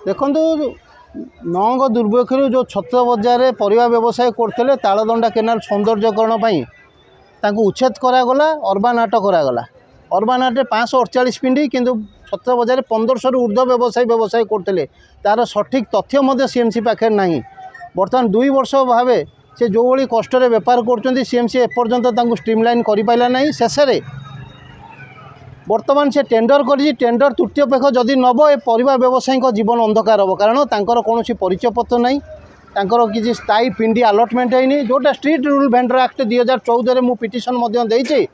देखु नंग दुर्भिक्ष जो छत्र बजार में परिवा व्यवसाय करते तालदंडा केनाल सौंदर्यकरण उच्छेद करागला अर्बान हाट करागला। अर्बान हाटे 548 पिंडी किंतु छत्र बजार 1500 ऊर्ध्व व्यवसाय करते तार सठिक तथ्य सीएमसी पाखे ना। बर्तमान 2 वर्ष भाव से जो भाई कष्ट बेपार कर सीएमसी एपर्यंत स्ट्रीमलाइन कर पारा ना। शेष बर्तमान से टेंडर टेंडर तृतीय पक्ष जदि नब ए परिवा व्यवसायी जीवन अंधकार हम कारण तांकर कौन परिचय पत्र ना किसी स्थायी पिंडी अलटमेंट है जोटा स्ट्रीट रूल वेंडर एक्ट 2014 में पिटिशन देती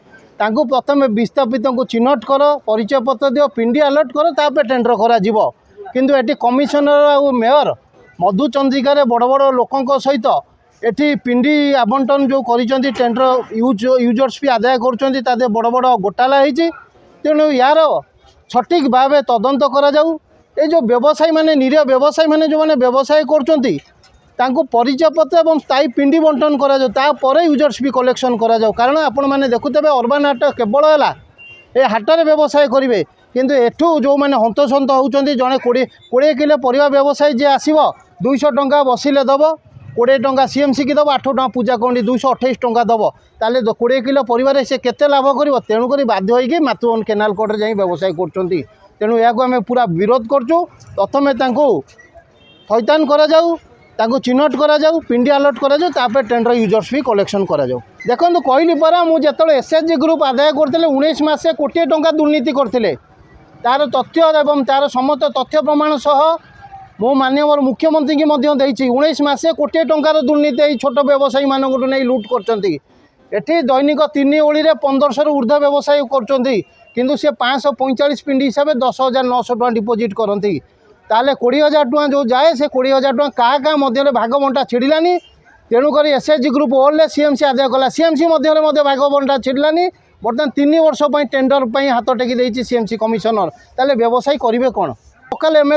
प्रथम विस्थापित को चिन्हट कर परिचय पत्र दियो पिंडी अलट कर तापर टेंडर करा किंतु एटी कमिशनर और मेयर मधुचंद्रिकार बड़ बड़ लोकों सहित एटी पिंडी आवंटन जो कर टेंडर यूजर्स भी आदाय कर बड़ बड़ घोटाला होती। तेणु यार सठिक भाव तदंत करा ये जो व्यवसायी माने निरीह व्यवसायी माने जो माने व्यवसाय कर परिचय पत्र और स्थायी पिंडी बंटन कर यूजर्स भी कलेक्शन करा कारण आपण मैंने देखुते अर्बान हाट केवल है ये हाटर व्यवसाय करेंगे किंतु एठू जो मैंने हंतसंत होती जड़े 20 किलो परिवा व्यवसायी जी आसो 200 टंका बसिले दब 20 टंका सीएमसी की दब 8 टंका पूजा कौंडी 228 टंका दब ताले 20 किलो परिवार से केते लाभ कर तेणुक बाध्य होगी मातुवन केनाल कोर्ट जाई व्यवसाय कर तेणु या आम पूरा विरोध करूँ। प्रथम थैतान करा चिन्हट करा पिंडी अलर्ट करा टेंडर यूजर्स भी कलेक्शन करा देखो कहली परा मुझे एसएचजी ग्रुप आदाय करते 19 मासे कोटी टंका दुर्नीति करते तार तथ्य एवं तार समस्त तथ्य प्रमाण सह मो माननीय मुख्यमंत्री की 19 मासे कोटी टंकार दुर्नीति छोट व्यवसायी मानक नहीं लुट कर दैनिक 3 ओली 1500 ऊर्ध्व व्यवसाय कर सी 545 पिंडी हिसाब से 10,900 टका डिपोजिट करती ताले 20,000 टका जो जाए से 20,000 टका क्या मध्य भाग बंटा छिड़लानी तेणुक एसएचजी ग्रुप ओल्ड सीएमसी आदाय कला सीएमसी मध्य भाग बंटा छिड़लानी बर्तमान 3 वर्ष टेंडर हाथ टेकी सीएमसी कमिशनर ताले व्यवसायी करेंगे कौन लोकल एमएलए